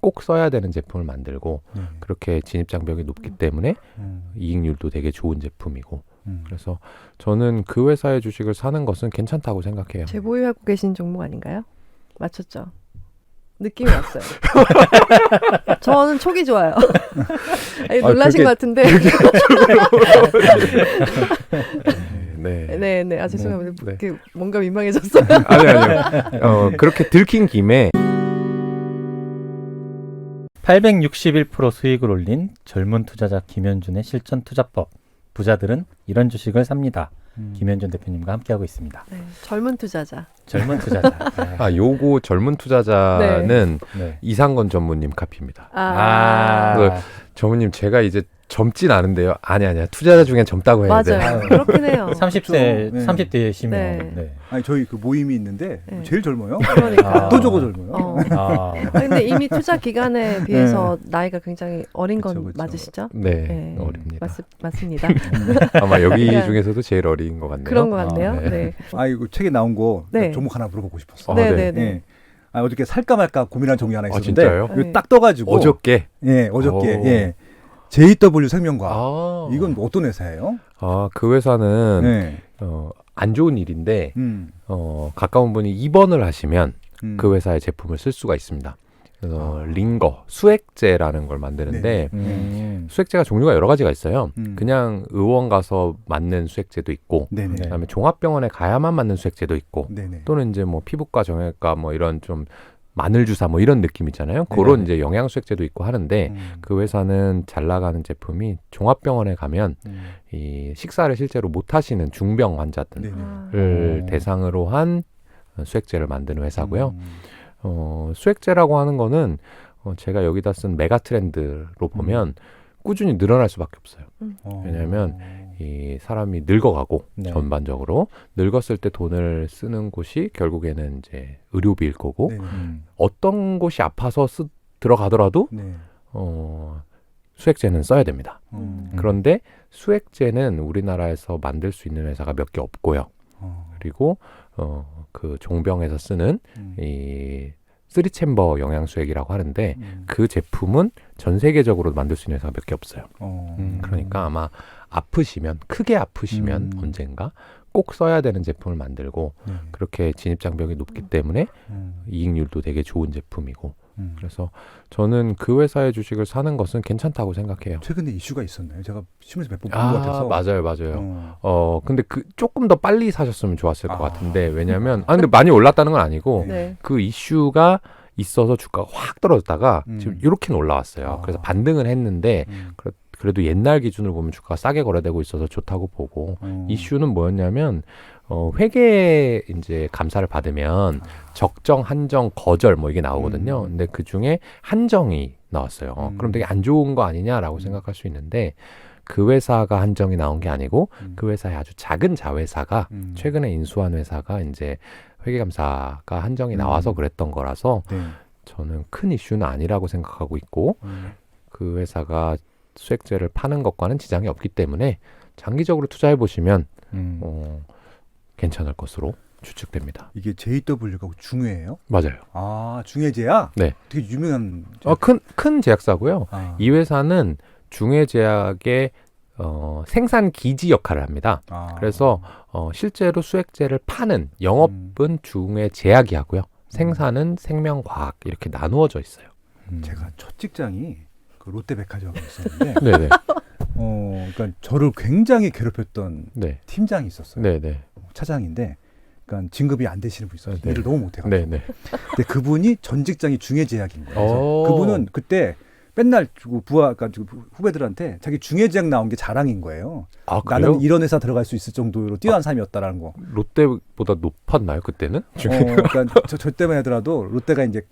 꼭 써야 되는 제품을 만들고 그렇게 진입장벽이 높기 때문에 이익률도 되게 좋은 제품이고 그래서 저는 그 회사의 주식을 사는 것은 괜찮다고 생각해요. 제 보유하고 계신 종목 아닌가요? 맞췄죠? 느낌이 왔어요. 저는 촉이 좋아요. 아니, 놀라신 것 같은데. 네. 아, 죄송합니다. 네. 뭔가 민망해졌어요. 아니요. 그렇게 들킨 김에 861% 수익을 올린 젊은 투자자 김현준의 실전 투자법. 부자들은 이런 주식을 삽니다. 김현준 대표님과 함께하고 있습니다. 네, 젊은 투자자. 젊은 투자자. 요거 젊은 투자자는 이상건 전무님 카피입니다. 전무님 제가 이제 젊진 않은데요. 아니야. 투자자 중엔 젊다고 해야 돼요. 맞아요. 그렇긴 해요. 30대시면. 네. 아니 저희 그 모임이 있는데 제일 젊어요. 그러니까. 압도적으로 젊어요. 근데 이미 투자 기간에 비해서 나이가 굉장히 어린 건 그쵸. 맞으시죠? 네, 어립니다. 맞습니다. 아마 여기 중에서도 제일 어린 것 같네요. 그런 것 같네요. 네. 이거 책에 나온 거 네. 종목 하나 물어보고 싶었어. 네. 어저께 살까 말까 고민한 종이 하나 있었는데 진짜요? 이거 딱 떠가지고 어저께. JW 생명과학. 이건 어떤 회사예요? 그 회사는 안 좋은 일인데 가까운 분이 입원을 하시면 그 회사의 제품을 쓸 수가 있습니다. 그래서 링거, 수액제라는 걸 만드는데 수액제가 종류가 여러 가지가 있어요. 그냥 의원 가서 맞는 수액제도 있고 그다음에 종합병원에 가야만 맞는 수액제도 있고 또는 이제 뭐 피부과, 정형외과 뭐 이런 좀 마늘 주사 뭐 이런 느낌 있잖아요. 그런 이제 영양 수액제도 있고 하는데 그 회사는 잘 나가는 제품이 종합병원에 가면 이 식사를 실제로 못 하시는 중병 환자들을 대상으로 한 수액제를 만드는 회사고요. 수액제라고 하는 거는 제가 여기다 쓴 메가 트렌드로 보면 꾸준히 늘어날 수밖에 없어요. 왜냐하면 이 사람이 늙어가고 전반적으로 늙었을 때 돈을 쓰는 곳이 결국에는 이제 의료비일 거고 어떤 곳이 아파서 들어가더라도 수액제는 써야 됩니다. 그런데 수액제는 우리나라에서 만들 수 있는 회사가 몇 개 없고요. 그리고 그 종병에서 쓰는 이 3챔버 영양수액이라고 하는데 그 제품은 전 세계적으로 만들 수 있는 회사가 몇 개 없어요. 그러니까 아마 크게 아프시면 언젠가 꼭 써야 되는 제품을 만들고 그렇게 진입장벽이 높기 때문에 이익률도 되게 좋은 제품이고 그래서 저는 그 회사의 주식을 사는 것은 괜찮다고 생각해요. 최근에 이슈가 있었나요? 제가 신문에서 몇 번 본 것 같아서. 맞아요. 근데 조금 더 빨리 사셨으면 좋았을 것 같은데 왜냐하면 근데 많이 올랐다는 건 아니고 그 이슈가 있어서 주가가 확 떨어졌다가 지금 이렇게는 올라왔어요. 그래서 반등을 했는데 그래도 옛날 기준으로 보면 주가가 싸게 거래되고 있어서 좋다고 보고 이슈는 뭐였냐면 회계 이제 감사를 받으면 적정, 한정, 거절 뭐 이게 나오거든요. 근데 그 중에 한정이 나왔어요. 그럼 되게 안 좋은 거 아니냐라고 생각할 수 있는데 그 회사가 한정이 나온 게 아니고 그 회사의 아주 작은 자회사가 최근에 인수한 회사가 이제 회계감사가 한정이 나와서 그랬던 거라서 저는 큰 이슈는 아니라고 생각하고 있고 그 회사가 수액제를 파는 것과는 지장이 없기 때문에 장기적으로 투자해 보시면 괜찮을 것으로 추측됩니다. 이게 JW가 중회예요? 맞아요. 중회제약? 네. 되게 유명한 큰 제약사고요. 이 회사는 중회제약의 생산 기지 역할을 합니다. 그래서 실제로 수액제를 파는 영업은 중회제약이 하고요. 생산은 생명과학 이렇게 나누어져 있어요. 제가 첫 직장이 그 롯데백화점에 있었는데 네네. 그러니까 저를 굉장히 괴롭혔던 팀장이 있었어요. 차장인데 그러니까 진급이 안 되시는 분이 있었어요. 일을 너무 못해가지고. 근데 그분이 전 직장이 중회제약인 거예요. 그래서 그분은 그때 맨날 그러니까 후배들한테 자기 중회제약 나온 게 자랑인 거예요. 나는 이런 회사 들어갈 수 있을 정도로 뛰어난 사람이었다라는 거. 롯데보다 높았나요 그때는? 그러니까 저 때만 하더라도 롯데가 이제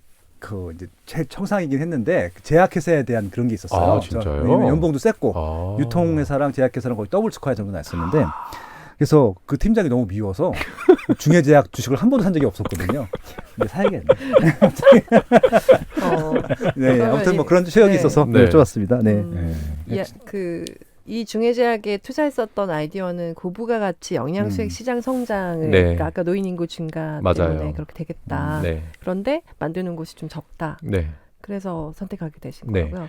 이제 최정상이긴 했는데 제약회사에 대한 그런 게 있었어요. 진짜요? 왜냐면 연봉도 셌고 유통회사랑 제약회사랑 거의 더블 스코어 정도 났었는데 그래서 그 팀장이 너무 미워서 중회제약 주식을 한 번도 산 적이 없었거든요. 근데 사야겠네. 아무튼 뭐 그런 체험이 있어서 좋았습니다. 이 중회제약에 투자했었던 아이디어는 고부가 가치 영양수액 시장 성장을 그러니까 아까 노인 인구 증가 때문에 그렇게 되겠다. 그런데 만드는 곳이 좀 적다. 그래서 선택하게 되신 네. 거고요.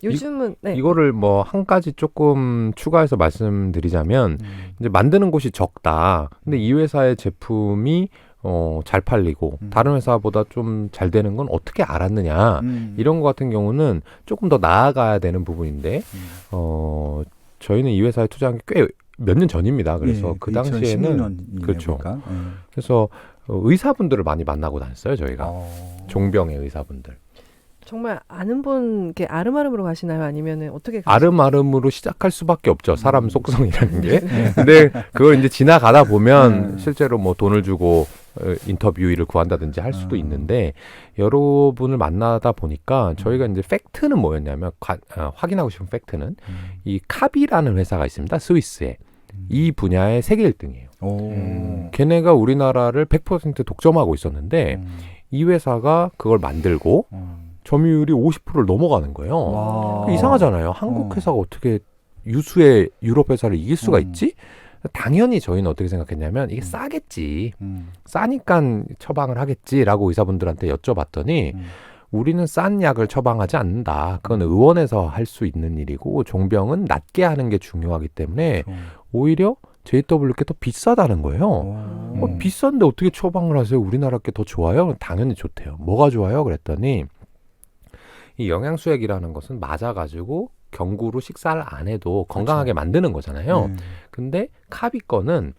요즘은 이거를 뭐 한 가지 조금 추가해서 말씀드리자면 이제 만드는 곳이 적다. 근데 이 회사의 제품이 잘 팔리고 다른 회사보다 좀 잘 되는 건 어떻게 알았느냐. 이런 것 같은 경우는 조금 더 나아가야 되는 부분인데 저희는 이 회사에 투자한 게 꽤 몇 년 전입니다. 그래서 그 당시에는 그렇죠. 그래서 의사분들을 많이 만나고 다녔어요. 저희가 종병의 의사분들. 정말 아는 분 이렇게 아름아름으로 가시나요? 아니면은 어떻게 아름아름으로 시작할 수밖에 없죠. 사람 속성이라는 게. 근데 그걸 이제 지나가다 보면 실제로 뭐 돈을 주고 인터뷰를 구한다든지 할 수도 있는데 여러 분을 만나다 보니까 저희가 이제 팩트는 뭐였냐면 확인하고 싶은 팩트는 이 카비라는 회사가 있습니다. 스위스에. 이 분야의 세계 1등이에요. 걔네가 우리나라를 100% 독점하고 있었는데 이 회사가 그걸 만들고 점유율이 50%를 넘어가는 거예요. 이상하잖아요. 한국 회사가 어떻게 유수의 유럽 회사를 이길 수가 있지? 당연히 저희는 어떻게 생각했냐면 이게 싸겠지. 싸니까 처방을 하겠지라고 의사분들한테 여쭤봤더니 우리는 싼 약을 처방하지 않는다. 그건 의원에서 할 수 있는 일이고 종병은 낮게 하는 게 중요하기 때문에 오히려 JW께 더 비싸다는 거예요. 비싼데 어떻게 처방을 하세요? 우리나라 게 더 좋아요? 당연히 좋대요. 뭐가 좋아요? 그랬더니 이 영양수액이라는 것은 맞아가지고 경구로 식사를 안 해도 건강하게 만드는 거잖아요. 근데 카비 거는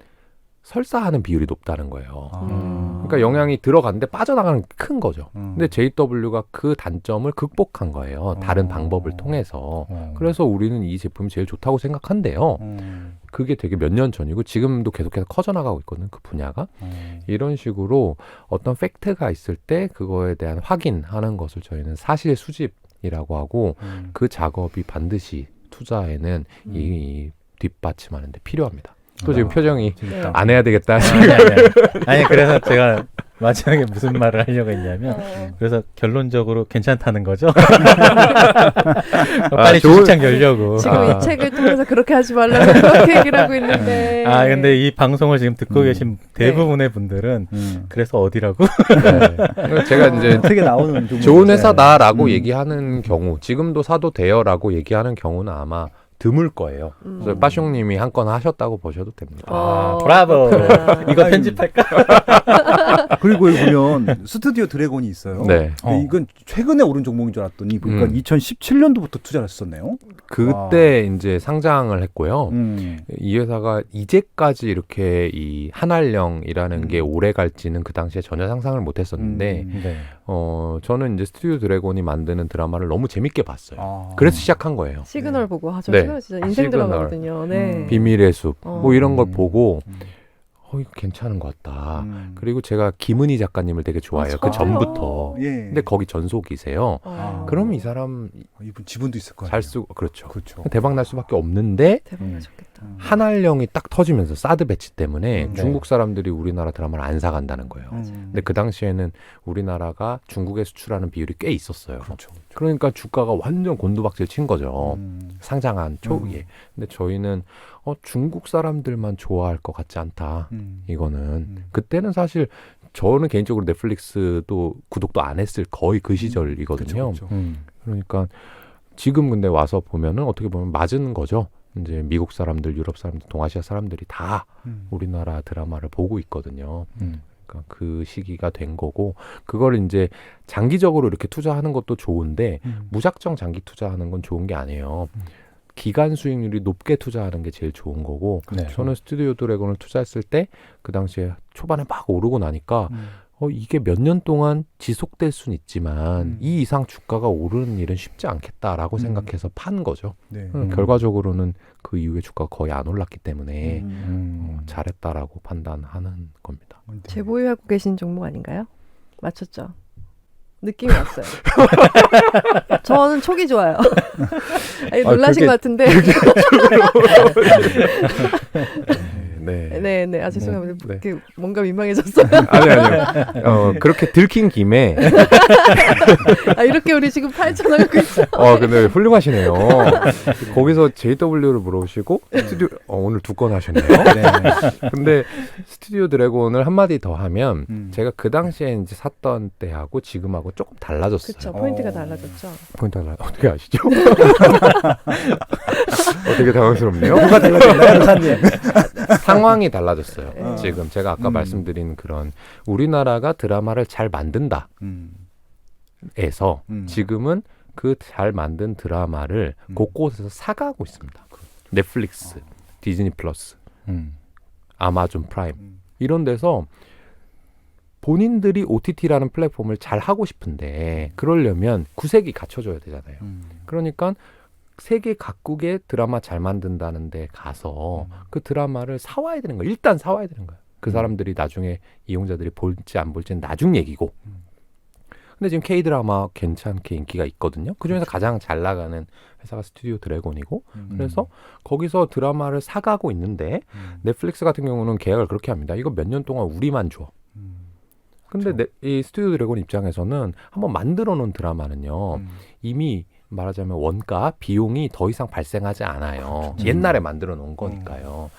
설사하는 비율이 높다는 거예요. 그러니까 영양이 들어갔는데 빠져나가는 게 큰 거죠. 근데 JW가 그 단점을 극복한 거예요. 다른 방법을 통해서. 그래서 우리는 이 제품이 제일 좋다고 생각한대요. 그게 되게 몇 년 전이고 지금도 계속해서 커져나가고 있거든요. 그 분야가. 이런 식으로 어떤 팩트가 있을 때 그거에 대한 확인하는 것을 저희는 사실 수집이라고 하고 그 작업이 반드시 투자에는 이 뒷받침하는 데 필요합니다. 또 지금 표정이 안 해야 되겠다. 아니 그래서 제가 마지막에 무슨 말을 하려고 했냐면 그래서 결론적으로 괜찮다는 거죠. 빨리 주식창 열려고. 지금 이 책을 통해서 그렇게 하지 말라고 그렇게 얘기를 하고 있는데. 근데 이 방송을 지금 듣고 계신 대부분의 분들은 그래서 어디라고? 제가 이제 되게 나오는 좋은 회사다라고 얘기하는 경우, 지금도 사도 돼요라고 얘기하는 경우는 아마 드물 거예요. 그래서 빠숑님이 한 건 하셨다고 보셔도 됩니다. 브라보. 이거 편집할까? 그리고 여기 보면 스튜디오 드래곤이 있어요. 네. 근데 이건 최근에 오른 종목인 줄 알았더니 보니까 2017년도부터 투자를 했었네요. 그때 이제 상장을 했고요. 이 회사가 이제까지 이렇게 이 한알령이라는 게 오래 갈지는 그 당시에 전혀 상상을 못 했었는데 저는 이제 스튜디오 드래곤이 만드는 드라마를 너무 재밌게 봤어요. 그래서 시작한 거예요. 시그널 보고 하죠. 네. 시그널 진짜 인생 드라마거든요. 네. 비밀의 숲 뭐 이런 걸 보고 이거 괜찮은 것 같다. 그리고 제가 김은희 작가님을 되게 좋아해요. 그 전부터. 근데 거기 전속이세요. 그러면 이 사람 이분 지분도 있을 거예요. 잘 쓰고 그렇죠. 대박 날 수밖에 없는데 대박 나셨겠다. 한알령이 딱 터지면서 사드 배치 때문에 중국 사람들이 우리나라 드라마를 안 사간다는 거예요. 근데 그 당시에는 우리나라가 중국에 수출하는 비율이 꽤 있었어요. 그러니까 주가가 완전 곤두박질 친 거죠. 상장한 초기에. 근데 저희는 중국 사람들만 좋아할 것 같지 않다. 이거는. 그때는 사실 저는 개인적으로 넷플릭스도 구독도 안 했을 거의 그 시절이거든요. 그러니까 지금 근데 와서 보면은 어떻게 보면 맞은 거죠. 이제 미국 사람들, 유럽 사람들, 동아시아 사람들이 다 우리나라 드라마를 보고 있거든요. 그러니까 그 시기가 된 거고 그걸 이제 장기적으로 이렇게 투자하는 것도 좋은데 무작정 장기 투자하는 건 좋은 게 아니에요. 기간 수익률이 높게 투자하는 게 제일 좋은 거고 저는 스튜디오 드래곤을 투자했을 때 그 당시에 초반에 막 오르고 나니까 이게 몇 년 동안 지속될 수는 있지만 이 이상 주가가 오르는 일은 쉽지 않겠다라고 생각해서 판 거죠. 결과적으로는 그 이후에 주가가 거의 안 올랐기 때문에 잘했다라고 판단하는 겁니다. 재보유하고 계신 종목 아닌가요? 맞췄죠? 느낌이 왔어요. 저는 촉이 좋아요. 놀라신 것 같은데. 네. 네네. 아 죄송합니다. 네. 뭔가 민망해졌어요. 아니요. 그렇게 들킨 김에 이렇게 우리 지금 파헤쳐나가고 있어요. 근데 훌륭하시네요. 거기서 JW를 물어보시고 스튜디오 오늘 2건 하셨네요. 네. 근데 스튜디오 드래곤을 한마디 더 하면 제가 그 당시에 이제 샀던 때하고 지금하고 조금 달라졌어요. 그렇죠. 포인트가 달라졌죠. 어떻게 아시죠? 되게 당황스럽네요. 뭐가 달라졌나요, 사님? 상황이 달라졌어요. 지금 제가 아까 말씀드린 그런 우리나라가 드라마를 잘 만든다. 에서 지금은 그 잘 만든 드라마를 곳곳에서 사가고 있습니다. 넷플릭스, 디즈니 플러스, 아마존 프라임 이런 데서 본인들이 OTT라는 플랫폼을 잘 하고 싶은데 그러려면 구색이 갖춰져야 되잖아요. 그러니까 세계 각국의 드라마 잘 만든다는 데 가서 그 드라마를 사와야 되는 거예요. 일단 사와야 되는 거예요. 그 사람들이 나중에 이용자들이 볼지 안 볼지는 나중 얘기고. 근데 지금 K-드라마 괜찮게 인기가 있거든요. 그중에서 가장 잘 나가는 회사가 스튜디오 드래곤이고 그래서 거기서 드라마를 사가고 있는데 넷플릭스 같은 경우는 계약을 그렇게 합니다. 이거 몇 년 동안 우리만 줘. 근데 이 스튜디오 드래곤 입장에서는 한번 만들어 놓은 드라마는요. 이미 말하자면 원가, 비용이 더 이상 발생하지 않아요. 옛날에 만들어 놓은 거니까요.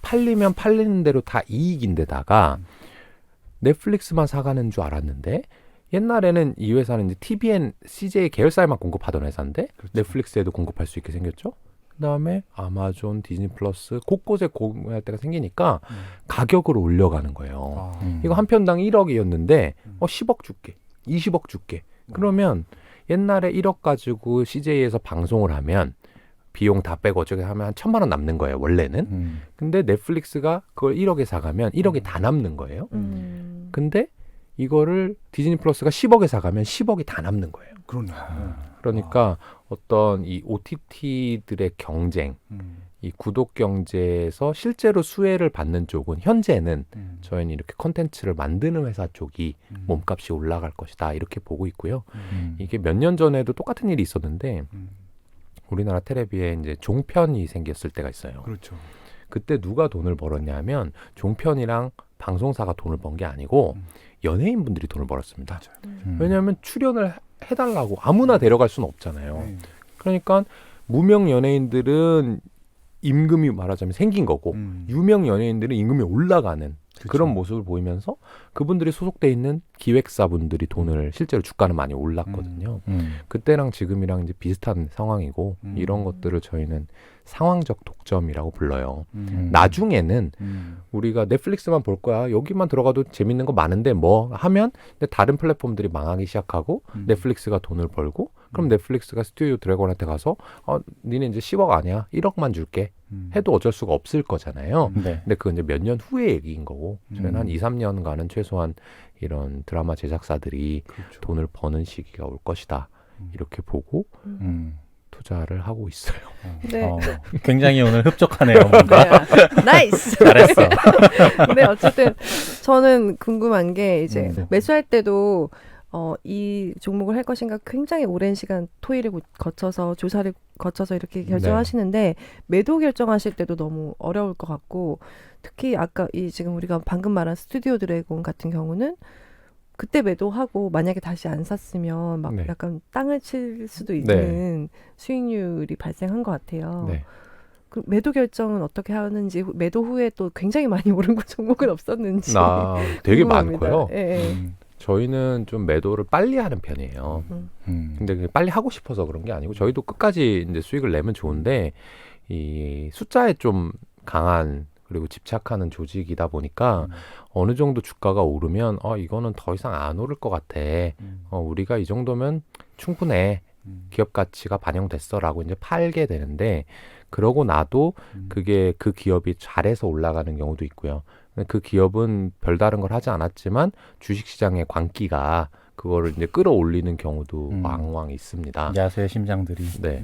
팔리면 팔리는 대로 다 이익인데다가 넷플릭스만 사가는 줄 알았는데 옛날에는 이 회사는 이제 TVN, CJ 계열사에만 공급하던 회사인데 그렇죠. 넷플릭스에도 공급할 수 있게 생겼죠. 그다음에 아마존, 디즈니 플러스 곳곳에 공급할 때가 생기니까 가격을 올려가는 거예요. 이거 한 편당 1억이었는데 10억 줄게, 20억 줄게. 그러면 옛날에 1억 가지고 CJ에서 방송을 하면 비용 다 빼고 어쩌게 하면 한 1,000만 원 남는 거예요, 원래는. 근데 넷플릭스가 그걸 1억에 사가면 1억이 다 남는 거예요. 근데 이거를 디즈니 플러스가 10억에 사가면 10억이 다 남는 거예요. 그러니까 어떤 이 OTT들의 경쟁, 이 구독 경제에서 실제로 수혜를 받는 쪽은 현재는 저희는 이렇게 컨텐츠를 만드는 회사 쪽이 몸값이 올라갈 것이다 이렇게 보고 있고요. 이게 몇 년 전에도 똑같은 일이 있었는데 우리나라 텔레비에 이제 종편이 생겼을 때가 있어요. 그렇죠. 그때 누가 돈을 벌었냐면 종편이랑 방송사가 돈을 번 게 아니고 연예인분들이 돈을 벌었습니다. 왜냐하면 출연을 해달라고 아무나 데려갈 수는 없잖아요. 그러니까 무명 연예인들은 임금이 말하자면 생긴 거고 유명 연예인들은 임금이 올라가는 그쵸. 그런 모습을 보이면서 그분들이 소속돼 있는 기획사분들이 돈을 실제로 주가는 많이 올랐거든요. 그때랑 지금이랑 이제 비슷한 상황이고 이런 것들을 저희는 상황적 독점이라고 불러요. 나중에는 우리가 넷플릭스만 볼 거야. 여기만 들어가도 재밌는 거 많은데 뭐 하면 근데 다른 플랫폼들이 망하기 시작하고 넷플릭스가 돈을 벌고 그럼 넷플릭스가 스튜디오 드래곤한테 가서 니네 이제 10억 아니야. 1억만 줄게. 해도 어쩔 수가 없을 거잖아요. 네. 근데 그건 이제 몇 년 후의 얘기인 거고 저희는 한 2, 3년간은 최소한 이런 드라마 제작사들이 그렇죠. 돈을 버는 시기가 올 것이다. 이렇게 보고 투자를 하고 있어요. 네. 굉장히 오늘 흡족하네요. 뭔가. 네. 나이스. 잘했어. 근데 어쨌든 저는 궁금한 게 이제 매수할 때도 이 종목을 할 것인가 굉장히 오랜 시간 토의를 거쳐서 조사를 거쳐서 이렇게 결정하시는데 네. 매도 결정하실 때도 너무 어려울 것 같고 특히 아까 지금 우리가 방금 말한 스튜디오 드래곤 같은 경우는 그때 매도하고 만약에 다시 안 샀으면 막 네. 약간 땅을 칠 수도 있는 네. 수익률이 발생한 것 같아요. 네. 그 매도 결정은 어떻게 하는지 매도 후에 또 굉장히 많이 오른 종목은 없었는지 되게 많고요. 네. 저희는 좀 매도를 빨리 하는 편이에요. 근데 빨리 하고 싶어서 그런 게 아니고 저희도 끝까지 이제 수익을 내면 좋은데 이 숫자에 좀 강한 그리고 집착하는 조직이다 보니까 어느 정도 주가가 오르면 이거는 더 이상 안 오를 것 같아. 우리가 이 정도면 충분해. 기업 가치가 반영됐어라고 이제 팔게 되는데 그러고 나도 그게 그 기업이 잘해서 올라가는 경우도 있고요. 그 기업은 별다른 걸 하지 않았지만 주식시장의 광기가 그거를 이제 끌어올리는 경우도 왕왕 있습니다. 야수의 심장들이. 네.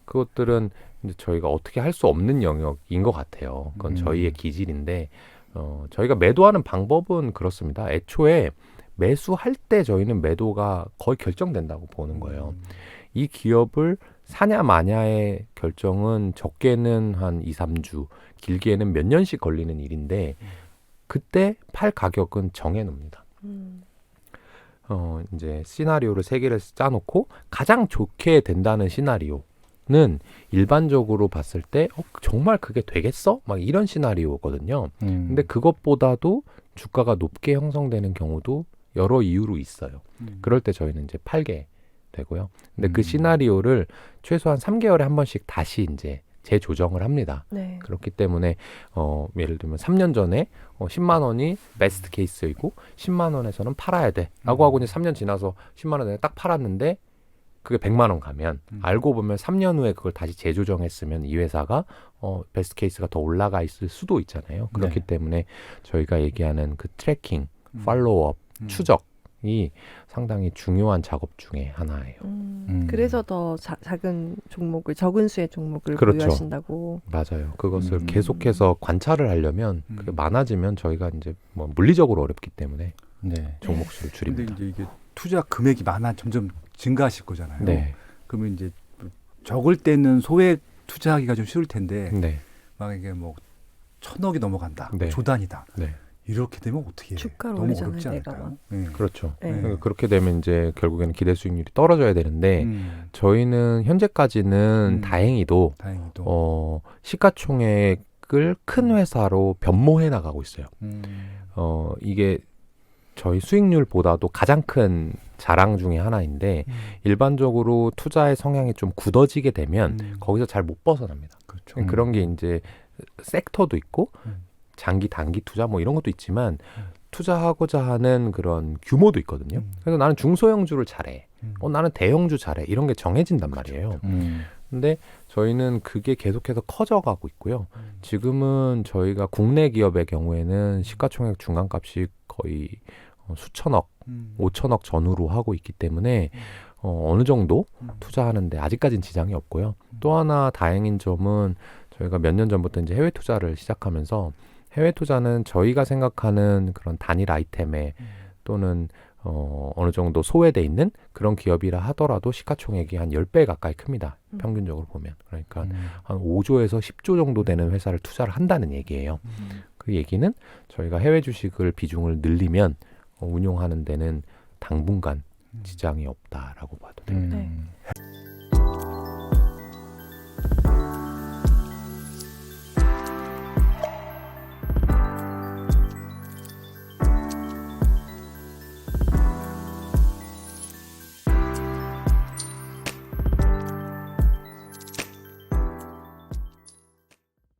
그것들은 이제 저희가 어떻게 할 수 없는 영역인 것 같아요. 그건 저희의 기질인데 저희가 매도하는 방법은 그렇습니다. 애초에 매수할 때 저희는 매도가 거의 결정된다고 보는 거예요. 이 기업을 사냐 마냐의 결정은 적게는 한 2, 3주, 길게는 몇 년씩 걸리는 일인데 그때 팔 가격은 정해놓습니다. 이제 시나리오를 3개를 짜놓고 가장 좋게 된다는 시나리오는 일반적으로 봤을 때 정말 그게 되겠어? 막 이런 시나리오거든요. 근데 그것보다도 주가가 높게 형성되는 경우도 여러 이유로 있어요. 그럴 때 저희는 이제 팔게 되고요. 근데 그 시나리오를 최소한 3개월에 한 번씩 다시 이제 재조정을 합니다. 네. 그렇기 때문에 예를 들면 3년 전에 10만 원이 베스트 케이스이고 10만 원에서는 팔아야 돼 라고 하고 이제 3년 지나서 10만 원에 딱 팔았는데 그게 100만 원 가면 알고 보면 3년 후에 그걸 다시 재조정했으면 이 회사가 베스트 케이스가 더 올라가 있을 수도 있잖아요. 그렇기 때문에 저희가 얘기하는 그 트래킹, 팔로우업, 추적이 상당히 중요한 작업 중에 하나예요. 그래서 더 작은 종목을, 적은 수의 종목을 그렇죠. 보유하신다고. 맞아요. 그것을 계속해서 관찰을 하려면 그게 많아지면 저희가 이제 뭐 물리적으로 어렵기 때문에 네. 종목 수를 줄입니다. 근데 이제 이게 투자 금액이 점점 증가하실 거잖아요. 네. 그러면 이제 적을 때는 소액 투자하기가 좀 쉬울 텐데 네. 막 이게 뭐 1,000억이 넘어간다, 네. 조단이다. 네. 이렇게 되면 어떻게 해요? 주가를 너무 올리잖아요, 어렵지 내가 않을까요? 네. 그렇죠. 네. 그러니까 그렇게 되면 이제 결국에는 기대 수익률이 떨어져야 되는데 저희는 현재까지는 다행히도 시가총액을 큰 회사로 변모해 나가고 있어요. 이게 저희 수익률보다도 가장 큰 자랑 중에 하나인데 일반적으로 투자의 성향이 좀 굳어지게 되면 거기서 잘 못 벗어납니다. 그렇죠. 그런 게 이제 섹터도 있고 장기 단기 투자 뭐 이런 것도 있지만 투자하고자 하는 그런 규모도 있거든요. 그래서 나는 중소형주를 잘해. 나는 대형주 잘해. 이런 게 정해진단 말이에요. 근데 저희는 그게 계속해서 커져가고 있고요. 지금은 저희가 국내 기업의 경우에는 시가총액 중간값이 거의 수천억, 5천억 전후로 하고 있기 때문에 어느 정도 투자하는데 아직까지는 지장이 없고요. 또 하나 다행인 점은 저희가 몇 년 전부터 이제 해외 투자를 시작하면서 해외 투자는 저희가 생각하는 그런 단일 아이템에 또는 어느 정도 소외돼 있는 그런 기업이라 하더라도 시가총액이 한 10배 가까이 큽니다. 평균적으로 보면. 그러니까 한 5조에서 10조 정도 되는 회사를 투자를 한다는 얘기예요. 그 얘기는 저희가 해외 주식을 비중을 늘리면 운용하는 데는 당분간 지장이 없다라고 봐도 됩니다. 네.